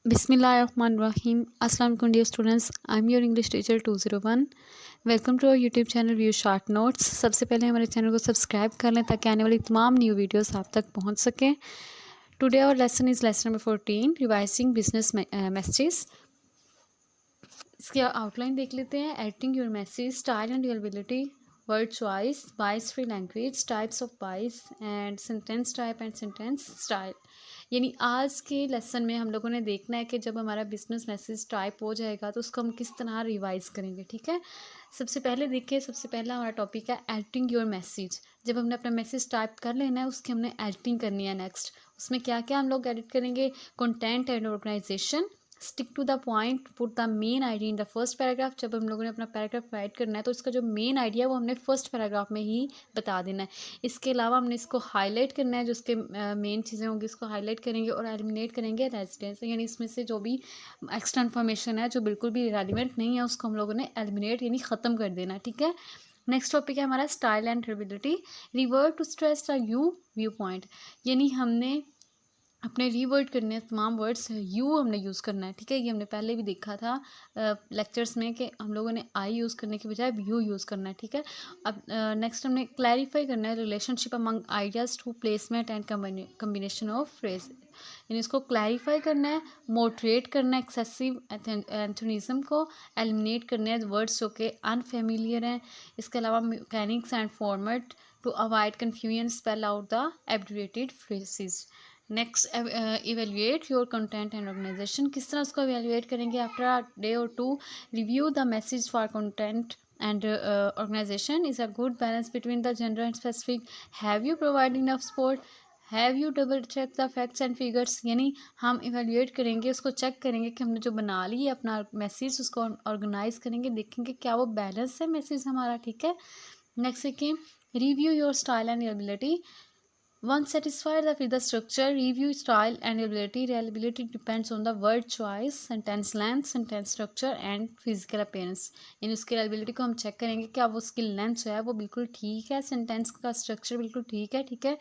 Bismillahirrahmanirrahim. Assalamu alaikum dear students. I'm your English teacher 201. Welcome to our YouTube channel view short notes. सबसे पहले हमारे channel को subscribe कर लें ताकि आने वाली तमाम न्यू वीडियोस आप तक पहुंच सकें। Today our lesson is lesson number 14 revising business messages. इसकी आउटलाइन देख लेते हैं। Editing your message, style and reliability, word choice, bias free language, types of bias and sentence type and sentence style. यानी आज के लेसन में हम लोगों ने देखना है कि जब हमारा बिजनेस मैसेज टाइप हो जाएगा तो उसको हम किस तरह रिवाइज करेंगे। ठीक है, सबसे पहले देखिए, सबसे पहला हमारा टॉपिक है एडिटिंग योर मैसेज। जब हमने अपना मैसेज टाइप कर लेना है उसकी हमने एडिटिंग करनी है। नेक्स्ट उसमें क्या क्या हम लोग एडिट करेंगे? Content and organisation, stick to the point, put the main idea in the first paragraph. जब हम लोगों ने अपना पैराग्राफ राइट करना है तो इसका जो मेन आइडिया है वो हमने फर्स्ट पैराग्राफ में ही बता देना है। इसके अलावा हमने इसको हाईलाइट करना है, जो उसके मेन चीज़ें होंगी उसको हाईलाइट करेंगे और एलिमिनेट करेंगे रेजिडेंस, यानी इसमें से जो भी एक्स्ट्रा इन्फॉर्मेशन है जो बिल्कुल भी रेलिवेंट नहीं है उसको हम लोगों ने एलिमिनेट यानी ख़त्म कर देना है। ठीक है, नेक्स्ट टॉपिक है हमारा style and reliability. Revert to stress the viewpoint, यानी हमने अपने रीवर्ड करने हैं तमाम वर्ड्स, यू हमने यूज़ करना है। ठीक है, ये हमने पहले भी देखा था लेक्चर्स में कि हम लोगों ने आई यूज़ करने के बजाय यू यूज़ करना है। ठीक है, अब नेक्स्ट हमने क्लैरिफाई करना है relationship among ideas to placement and combination of phrase, यानी इसको क्लैरिफाई करना है, मोटिवेट करना है एक्सेसिव एंथोनिज्म को, एलिमिनेट करना है वर्ड्स जो कि अनफेमिलियर हैं। इसके अलावा mechanics and format to avoid confusion, spell out the abbreviated phrases. Next evaluate your content and organisation, किस तरह उसको इवेल्युएट करेंगे? After a day or two review the message for content and organisation, is a good balance between the gender and specific, have you provide enough support, have you double check the facts and figures. यानी हम evaluate करेंगे, उसको check करेंगे कि हमने जो बना ली है अपना मैसेज उसको ऑर्गेनाइज करेंगे, देखेंगे क्या वो बैलेंस है मैसेज हमारा। ठीक है, नेक्स्ट देखिए, review your style and ability. Once satisfied with the structure, review style and reliability. Reliability depends on the word choice, sentence length, sentence structure and physical appearance. यानी उसकी reliability को हम check करेंगे क्या वो उसकी लेंथ जो है वो बिल्कुल ठीक है, सेंटेंस का स्ट्रक्चर बिल्कुल ठीक है। ठीक है,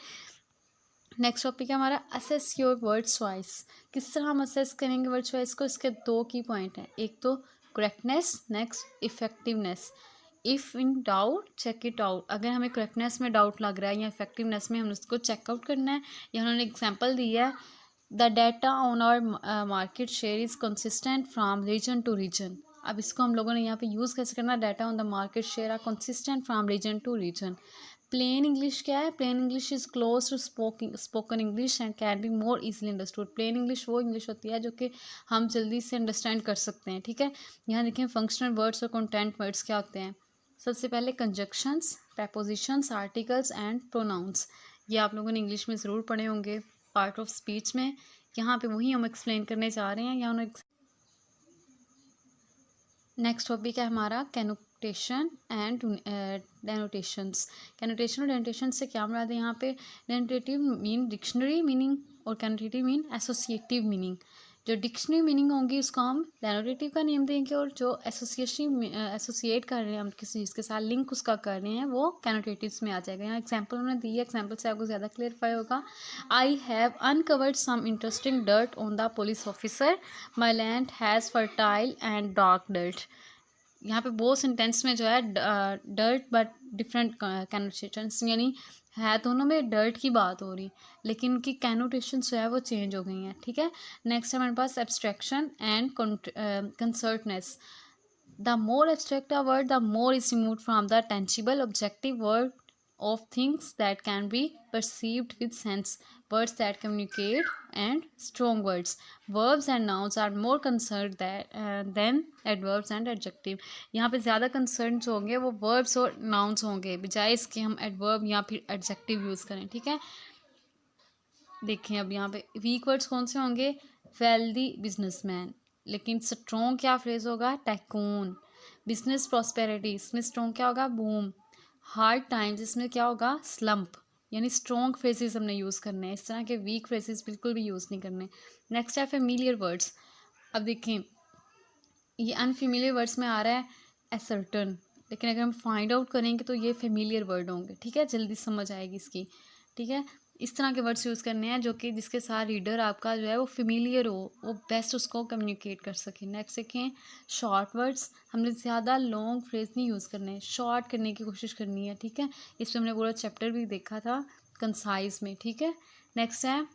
नेक्स्ट टॉपिक है हमारा असेस योर वर्ड चॉइस। किस तरह हम असेस करेंगे वर्ड चॉइस को? इसके दो की पॉइंट हैं, एक तो correctness, next effectiveness. If in doubt check it out, अगर हमें करेक्टनेस में डाउट लग रहा है या इफेक्टिवनेस में, हम उसको चेकआउट करना है। या उन्होंने एग्जांपल दी है, the data on our market share is consistent from region to region. अब इसको हम लोगों ने यहाँ पे यूज़ कैसे करना है? Data on the market share are consistent from region to region. Plain English क्या है? Plain English is close to spoken English and can be more easily understood. Plain English वो इंग्लिश होती है जो कि हम जल्दी से अंडरस्टैंड कर सकते हैं। ठीक है, यहाँ देखें फंक्शनल वर्ड्स और कंटेंट वर्ड्स क्या होते हैं। सबसे पहले conjunctions, prepositions, articles and pronouns. ये आप लोगों ने इंग्लिश में ज़रूर पढ़े होंगे पार्ट ऑफ स्पीच में। यहाँ पे वही हम एक्सप्लेन करने जा रहे हैं। यहाँ नेक्स्ट टॉपिक है हमारा कैनोटेशन एंड डेनोटेशंस। कैनोटेशन और डेनोटेशन से क्या मुराद है? यहाँ पे डेनोटेटिव मीन डिक्शनरी मीनिंग और कैनोटेटिव मीन एसोसिएटिव मीनिंग। जो डिक्शनरी मीनिंग होंगी उसको हम डेनोटेटिव का नेम देंगे, और जो एसोसिएट कर रहे हैं हम किसी चीज़ के साथ लिंक उसका कर रहे हैं वो कैनोटेटिव्स में आ जाएगा। यहाँ एग्जाम्पल उन्होंने दी है, एग्जाम्पल से आपको ज़्यादा क्लियरफाई होगा। I have uncovered some interesting dirt on the police officer, my land has fertile and dark dirt. यहाँ पे बहुत सेंटेंस में जो है डर्ट बट डिफरेंट कैनोटेशंस, यानी है दोनों में डर्ट की बात हो रही लेकिन उनकी कैनोटेशन जो है वो चेंज हो गई हैं। ठीक है, नेक्स्ट है हमारे पास abstraction and concreteness. The more abstract a word the more is remove from the tangible objective word of things that can be perceived with sense, words that communicate and strong words. Verbs and nouns are more concerned than adverbs and adjective. यहाँ पे ज़्यादा concern जो होंगे वो verbs और nouns होंगे, बजाय इसके हम adverb या फिर adjective यूज़ करें। ठीक है, देखें अब यहाँ पे वीक वर्ड्स कौन से होंगे? वेल्दी बिजनेसमैन, लेकिन स्ट्रॉन्ग क्या फ्रेज होगा? टैकून। बिजनेस प्रॉस्पेरिटी, इसमें स्ट्रॉन्ग क्या होगा? बूम। हार्ड टाइम्स, इसमें क्या होगा? स्लम्प। यानी स्ट्रॉन्ग फ्रेजेस हमने यूज़ करने हैं, इस तरह के वीक फ्रेजेस बिल्कुल भी यूज़ नहीं करने। नेक्स्ट है फेमिलियर वर्ड्स। अब देखें ये अनफेमिलियर वर्ड्स में आ रहा है असर्टन, लेकिन अगर हम फाइंड आउट करेंगे तो ये फेमिलियर वर्ड होंगे। ठीक है, जल्दी समझ आएगी इसकी। ठीक है, इस तरह के वर्ड्स यूज़ करने हैं जो कि जिसके साथ रीडर आपका जो है वो फेमिलियर हो, वो बेस्ट उसको कम्युनिकेट कर सके। नेक्स्ट देखें शॉर्ट वर्ड्स, हमने ज़्यादा लॉन्ग फ्रेज नहीं यूज़ करने, शॉर्ट करने की कोशिश करनी है, ठीक है। इसमें हमने पूरा चैप्टर भी देखा था कंसाइज में, ठीक है। नेक्स्ट है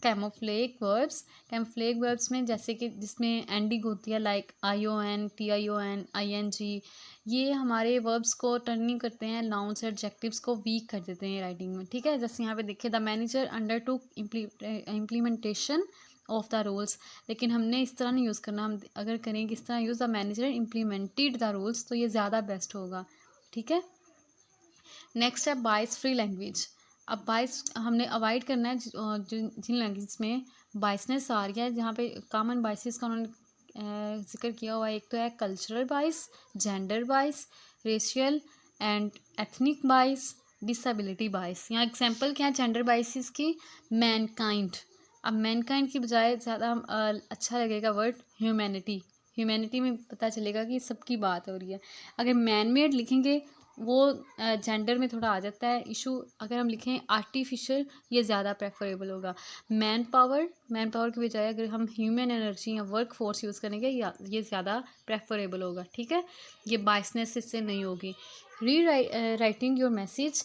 कैमोफ्लेग वर्ब्स। कैमोफ्लेग वर्ब्स में जैसे कि जिसमें एंडिंग होती है लाइक ION, TION, ING, ये हमारे वर्ब्स को टर्निंग करते हैं, नाउन्स एडजेक्टिव्स को वीक कर देते हैं राइटिंग में, ठीक है। जैसे यहाँ पे देखिए the manager undertook implementation of the rules, लेकिन हमने इस तरह नहीं यूज़ करना, हम अगर करेंगे इस तरह use the manager implemented the rules तो ये ज़्यादा बेस्ट होगा, ठीक है। नेक्स्ट है बाइस फ्री लैंग्वेज। अब बाइस हमने अवॉइड करना है जिन लैंग्वेज में बाइसनेस आ रही है, जहाँ पे कॉमन बाइसेस का उन्होंने जिक्र किया हुआ है। एक तो है कल्चरल बाइस, जेंडर बाइस, रेशियल एंड एथनिक बाइस, डिसेबिलिटी बाइस। यहाँ एग्जांपल क्या है जेंडर बाइसेस की, मैनकाइंड। अब मैनकाइंड की बजाय ज़्यादा अच्छा लगेगा वर्ड ह्यूमैनिटी। ह्यूमैनिटी में पता चलेगा कि सबकी बात हो रही है। अगर मैन मेड लिखेंगे वो जेंडर में थोड़ा आ जाता है इशू। अगर हम लिखें आर्टिफिशियल, ये ज़्यादा प्रेफरेबल होगा। मैन पावर की बजाय अगर हम ह्यूमन एनर्जी या वर्क फोर्स यूज़ करेंगे ये ज़्यादा प्रेफरेबल होगा, ठीक है। ये बाइसनेस इससे नहीं होगी। Writing your message.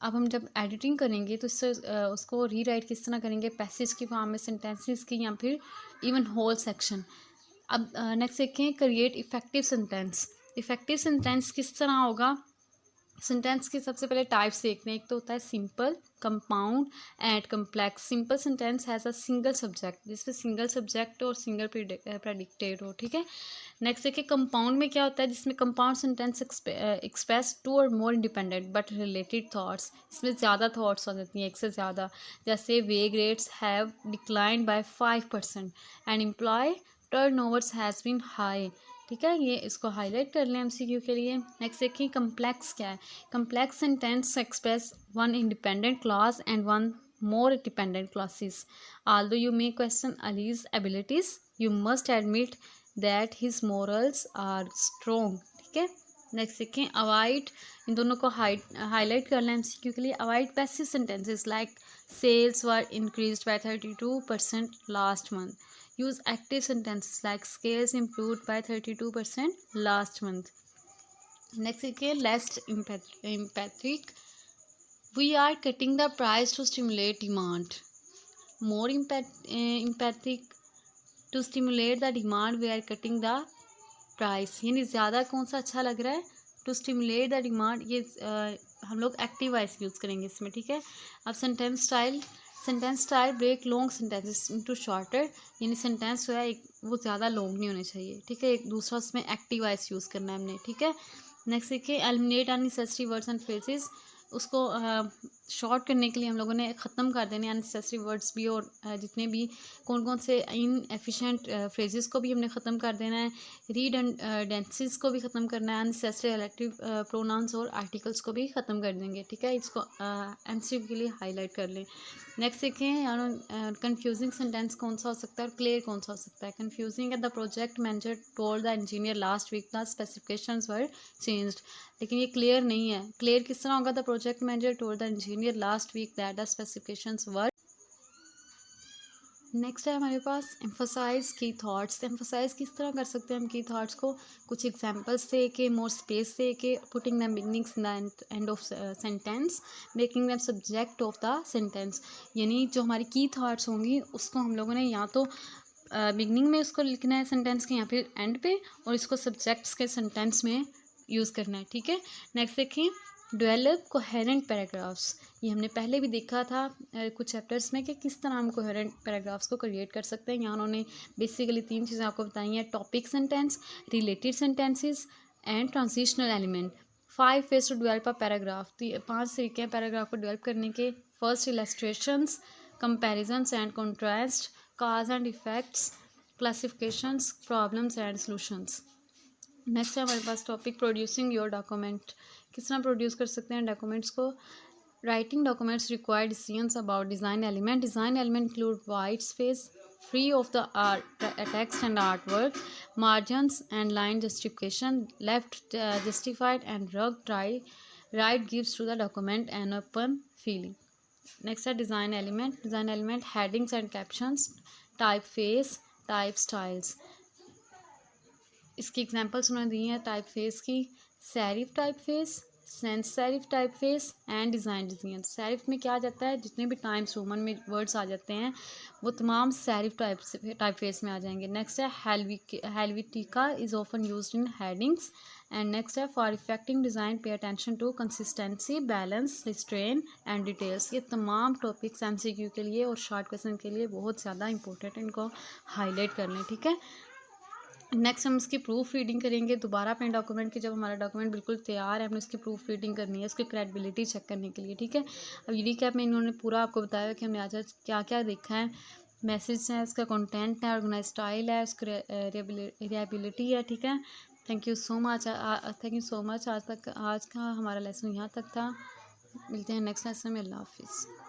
अब हम जब एडिटिंग करेंगे तो इससे उसको री राइट किस तरह करेंगे, पैसेज की फॉर्म में, सेंटेंसेस की, या फिर इवन होल सेक्शन। अब नेक्स्ट देखें create effective sentence. Effective sentence किस तरह होगा, सेंटेंस के सबसे पहले टाइप्स देखते हैं। एक तो होता है simple, compound and complex. Simple sentence has a single subject, जिसमें सिंगल सब्जेक्ट और सिंगल प्रेडिकेट हो, ठीक है। नेक्स्ट देखिए कंपाउंड में क्या होता है, जिसमें कंपाउंड सेंटेंस एक्सप्रेस टू और more independent but related thoughts. इसमें ज़्यादा थॉट्स आ जाती हैं, एक से ज़्यादा। जैसे wage rates have declined by 5% and employee turnovers has been high, ठीक है। ये इसको हाईलाइट कर लें MCQ के लिए। नेक्स्ट देखिए कम्प्लेक्स क्या है। Complex sentence express one independent clause and one more dependent clauses. Although you may question Ali's abilities, you must admit that his morals are strong, ठीक है। नेक्स्ट देखें अवॉइड, इन दोनों को हाईलाइट कर लें MCQ के लिए। Avoid passive sentences like sales were increased by 32% last month. use active sentences like scales improved by 32% last month. Next देखिए less empathic. We are cutting the price to stimulate demand. More empathic. To stimulate the demand we are cutting the price. यानी ज़्यादा कौन सा अच्छा लग रहा है, to stimulate the demand, ये हम लोग एक्टिव वॉइस यूज़ करेंगे इसमें, ठीक है। अब sentence style break long sentences into shorter, यानी सेंटेंस जो है एक वो ज़्यादा लॉन्ग नहीं होने चाहिए, ठीक है। एक दूसरा उसमें एक्टिव वॉइस यूज़ करना है हमने, ठीक है। नेक्स्ट देखिए eliminate unnecessary words and phrases. उसको शॉर्ट करने के लिए हम लोगों ने ख़त्म कर देने अननेसेसरी वर्ड्स भी, और जितने भी कौन से इनएफिशिएंट फ्रेजेस को भी हमने ख़त्म कर देना है। रीडंडेंसीज को भी ख़त्म करना है। अननेसेसरी रिलेटिव प्रोनाउंस और आर्टिकल्स को भी ख़त्म कर देंगे, ठीक है। इसको MCQ के लिए हाईलाइट कर लें। नेक्स्ट देखें यार कंफ्यूजिंग सेंटेंस कौन सा हो सकता है और क्लियर कौन सा हो सकता है। कंफ्यूजिंग है the project manager told the engineer last week the specifications were changed, लेकिन ये क्लियर नहीं है। क्लियर किस तरह होगा, the project manager told the engineer last week that the specifications were. Next है हमारे पास एम्फोसाइज की थॉट्स। एम्फोसाइज किस तरह कर सकते हैं हम की थॉट्स को, कुछ एग्जांपल्स दे के, मोर स्पेस दे के, putting them beginnings in the end of sentence, making them subject of the sentence. यानी जो हमारी की थॉट्स होंगी उसको हम लोगों ने या तो बिगनिंग में उसको लिखना है सेंटेंस के, या फिर एंड पे, और इसको सब्जेक्ट्स के सेंटेंस में यूज़ करना है, ठीक है। नेक्स्ट देखिए डेवलप कोहेरेंट पैराग्राफ्स। ये हमने पहले भी देखा था कुछ चैप्टर्स में कि किस तरह हम कोहेरेंट पैराग्राफ्स को क्रिएट कर सकते हैं। यहाँ उन्होंने बेसिकली 3 चीज़ें आपको बताई हैं, topic sentence, related sentences and transitional element. 5 ways to develop a paragraph. 5 तरीके हैं पैराग्राफ को डेवलप करने के। First illustrations, comparisons and contrast, cause and effects, classifications, problems and solutions. Next है हमारे पास टॉपिक प्रोड्यूसिंग योर डॉक्यूमेंट। किस तरह प्रोड्यूस कर सकते हैं डॉक्यूमेंट्स को। Writing documents require decisions about design element. Design element include white space free of the text and art work, margins and line justification, left justified and rag right gives to the document an open feeling. Next है design element. Design element headings and captions, type face, type styles. इसकी examples उन्होंने दी हैं type face की, serif type face, sans serif type face and design design. Serif में क्या आ जाता है, जितने भी टाइम्स रोमन में वर्ड्स आ जाते हैं वो तमाम सेरिफ टाइप फेस में आ जाएंगे। नेक्स्ट है Helvetica is often used in headings. And next है for effective design pay attention to consistency, balance, restraint and details. ये तमाम टॉपिक्स एमसीक्यू के लिए और शॉर्ट क्वेश्चन के लिए बहुत ज़्यादा इंपॉर्टेंट है, इनको हाईलाइट कर लें, ठीक है। नेक्स्ट हम इसकी प्रूफ रीडिंग करेंगे दोबारा अपने डॉक्यूमेंट की। जब हमारा डॉक्यूमेंट बिल्कुल तैयार है, हमने इसकी प्रूफ रीडिंग करनी है उसकी क्रेडिबिलिटी चेक करने के लिए, ठीक है। अब यूडी कैप में इन्होंने पूरा आपको बताया कि हमने आज क्या क्या देखा है। मैसेज है, उसका कंटेंट है, ऑर्गेनाइज स्टाइल है, उसकी रिएबिलिटी है, ठीक है। Thank you so much. आज का हमारा लेसन यहाँ तक था। मिलते हैं नेक्स्ट लेसन में। अल्लाह हाफिज़।